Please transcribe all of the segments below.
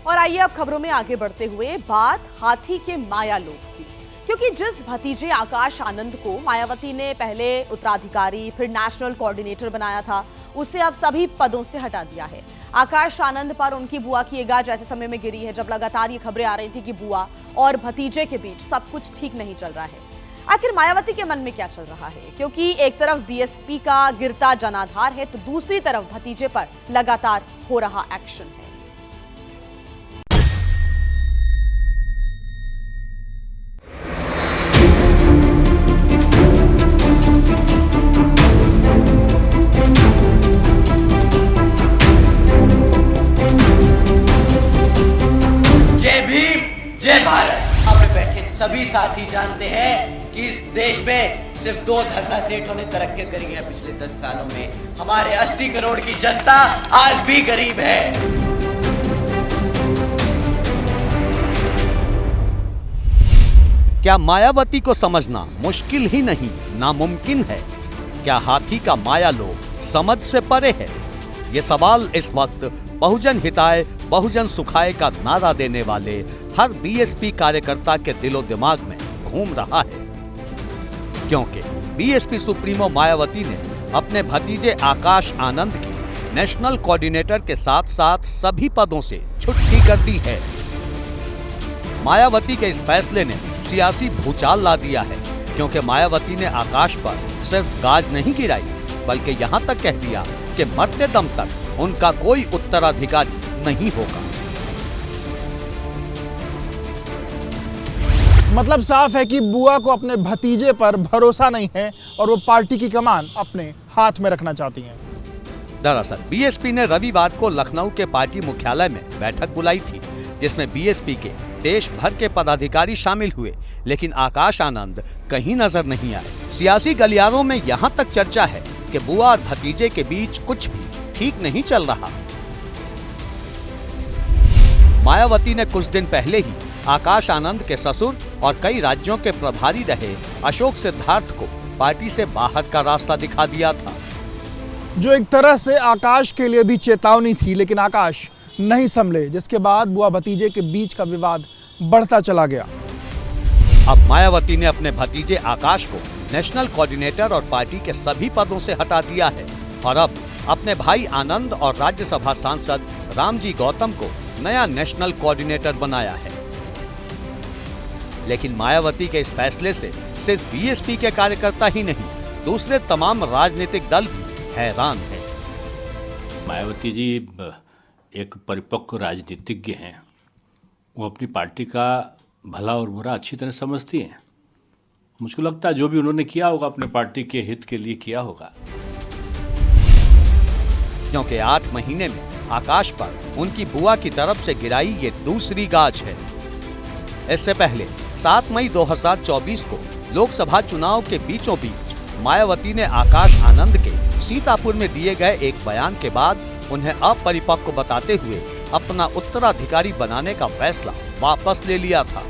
और आइए अब खबरों में आगे बढ़ते हुए बात हाथी के माया लोभ की, क्योंकि जिस भतीजे आकाश आनंद को मायावती ने पहले उत्तराधिकारी फिर नेशनल कोऑर्डिनेटर बनाया था, उसे अब सभी पदों से हटा दिया है। आकाश आनंद पर उनकी बुआ की गाज ऐसे समय में गिरी है जब लगातार ये खबरें आ रही थी कि बुआ और भतीजे के बीच सब कुछ ठीक नहीं चल रहा है। आखिर मायावती के मन में क्या चल रहा है, क्योंकि एक तरफ बीएसपी का गिरता जनाधार है तो दूसरी तरफ भतीजे पर लगातार हो रहा एक्शन है। जय भीम, जय भारत। अब बैठे सभी साथी जानते हैं कि इस देश में सिर्फ 2 धरना सेठों ने तरक्की करी है पिछले 10 सालों में। हमारे 80 करोड़ की जनता आज भी गरीब है। क्या मायावती को समझना मुश्किल ही नहीं, नामुमकिन है? क्या हाथी का माया लोभ समझ से परे है? ये सवाल इस वक्त बहुजन हिताय बहुजन सुखाय का नारा देने वाले हर बीएसपी कार्यकर्ता के दिलो दिमाग में घूम रहा है, क्योंकि बीएसपी सुप्रीमो मायावती ने अपने भतीजे आकाश आनंद की नेशनल कोऑर्डिनेटर के साथ साथ सभी पदों से छुट्टी कर दी है। मायावती के इस फैसले ने सियासी भूचाल ला दिया है, क्योंकि मायावती ने आकाश पर सिर्फ गाज नहीं गिराई बल्कि यहां तक कह दिया कि मरते दम तक उनका कोई उत्तराधिकारी नहीं होगा। मतलब साफ है कि बुआ को अपने भतीजे पर भरोसा नहीं है और वो पार्टी की कमान अपने हाथ में रखना चाहती हैं। दरअसल बीएसपी ने रविवार को लखनऊ के पार्टी मुख्यालय में बैठक बुलाई थी, जिसमें बीएसपी के देश भर के पदाधिकारी शामिल हुए, लेकिन आकाश आनंद कहीं नजर नहीं आए। सियासी गलियारों में यहाँ तक चर्चा है कि बुआ और भतीजे के बीच कुछ भी ठीक नहीं चल रहा। मायावती ने कुछ दिन पहले ही आकाश आनंद के ससुर और कई राज्यों के प्रभारी रहे अशोक सिद्धार्थ को पार्टी से बाहर का रास्ता दिखा दिया था, जो एक तरह से आकाश के लिए भी चेतावनी थी, लेकिन आकाश नहीं संभले, जिसके बाद बुआ भतीजे के बीच का विवाद बढ़ता चला गया। अब मायावती ने अपने भतीजे आकाश को नेशनल कोऑर्डिनेटर और पार्टी के सभी पदों से हटा दिया है और अब अपने भाई आनंद और राज्यसभा सांसद रामजी गौतम को नया नेशनल कोऑर्डिनेटर बनाया है। लेकिन मायावती के इस फैसले से सिर्फ बीएसपी के कार्यकर्ता ही नहीं, दूसरे तमाम राजनीतिक दल भी हैरान हैं। मायावती जी एक परिपक्व राजनीतिज्ञ हैं। वो अपनी पार्टी का भला और बुरा अच्छी तरह समझती हैं। मुझको लगता है जो भी उन्होंने किया होगा अपने पार्टी के हित के लिए किया होगा। क्योंकि 8 महीने में आकाश पर उनकी बुआ की तरफ से गिराई ये दूसरी गाज है। इससे पहले 7 मई 2024 को लोकसभा चुनाव के बीचों बीच मायावती ने आकाश आनंद के सीतापुर में दिए गए एक बयान के बाद उन्हें अपरिपक्व बताते हुए अपना उत्तराधिकारी बनाने का फैसला वापस ले लिया था।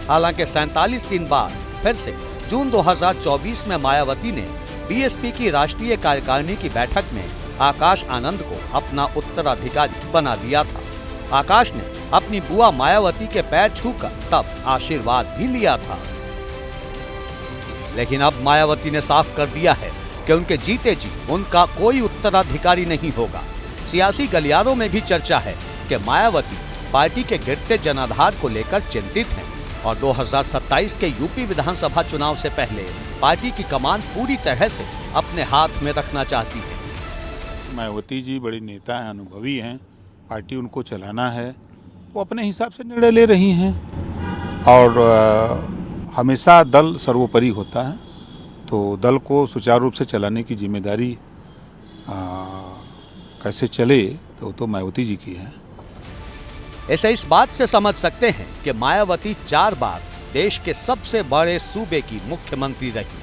हालांकि 47 दिन बाद फिर से जून 2024 में मायावती ने बीएसपी की राष्ट्रीय कार्यकारिणी की बैठक में आकाश आनंद को अपना उत्तराधिकारी बना दिया था। आकाश ने अपनी बुआ मायावती के पैर छूकर तब आशीर्वाद भी लिया था। लेकिन अब मायावती ने साफ कर दिया है कि उनके जीते जी उनका कोई उत्तराधिकारी नहीं होगा। सियासी गलियारों में भी चर्चा है कि मायावती पार्टी के गिरते जनाधार को लेकर चिंतित हैं और 2027 के यूपी विधानसभा चुनाव से पहले पार्टी की कमान पूरी तरह से अपने हाथ में रखना चाहती है। मायावती जी बड़ी नेता हैं, अनुभवी हैं, पार्टी उनको चलाना है, वो अपने हिसाब से निर्णय ले रही हैं और हमेशा दल सर्वोपरि होता है, तो दल को सुचारू रूप से चलाने की जिम्मेदारी कैसे चले तो मायावती जी की है। ऐसे इस बात से समझ सकते हैं कि मायावती 4 बार देश के सबसे बड़े सूबे की मुख्यमंत्री रही।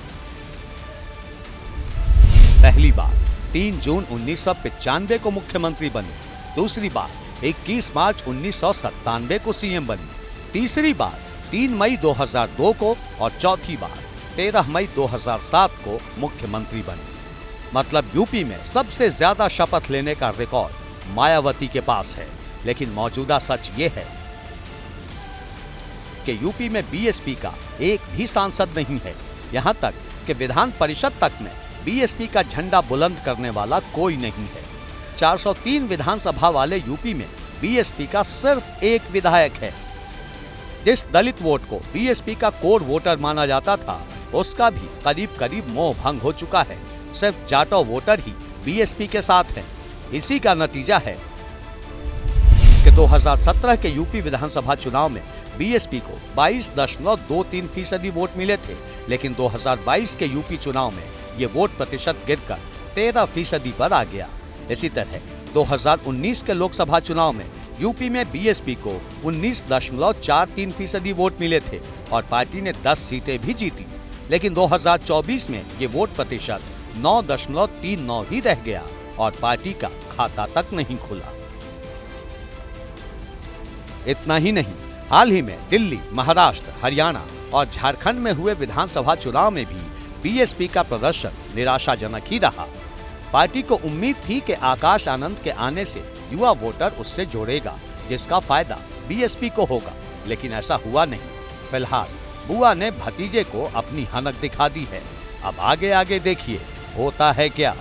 पहली बार 3 जून 1995 को मुख्यमंत्री बनी, दूसरी बार 21 मार्च 1997 को सीएम बनी, तीसरी बार 3 मई 2002 को और चौथी बार 13 मई 2007 को मुख्यमंत्री बनी। मतलब यूपी में सबसे ज्यादा शपथ लेने का रिकॉर्ड मायावती के पास है। लेकिन मौजूदा सच ये है कि यूपी में बीएसपी का एक भी सांसद नहीं है। यहां तक कि विधान परिषद तक में बीएसपी का झंडा बुलंद करने वाला कोई नहीं है। 403 विधानसभा वाले यूपी में बीएसपी का सिर्फ एक विधायक है। जिस दलित वोट को बीएसपी का कोर वोटर माना जाता था, उसका भी करीब करीब मोह भंग हो चुका है। सिर्फ जाटो वोटर ही बीएसपी के साथ है। इसी का नतीजा है कि 2017 के यूपी विधानसभा चुनाव में बीएसपी को 22.23% वोट मिले थे, लेकिन 2022 के यूपी चुनाव में ये वोट प्रतिशत गिरकर 13% पर आ गया। इसी तरह 2019 के लोकसभा चुनाव में यूपी में बीएसपी को 19.43% वोट मिले थे और पार्टी ने 10 सीटें भी जीती, लेकिन 2024 में ये वोट प्रतिशत 9.39 ही रह गया और पार्टी का खाता तक नहीं खुला। इतना ही नहीं, हाल ही में दिल्ली, महाराष्ट्र, हरियाणा और झारखंड में हुए विधानसभा चुनाव में भी बीएसपी का प्रदर्शन निराशाजनक ही रहा। पार्टी को उम्मीद थी कि आकाश आनंद के आने से युवा वोटर उससे जोड़ेगा, जिसका फायदा बीएसपी को होगा, लेकिन ऐसा हुआ नहीं। फिलहाल बुआ ने भतीजे को अपनी हनक दिखा दी है। अब आगे आगे देखिए होता है क्या।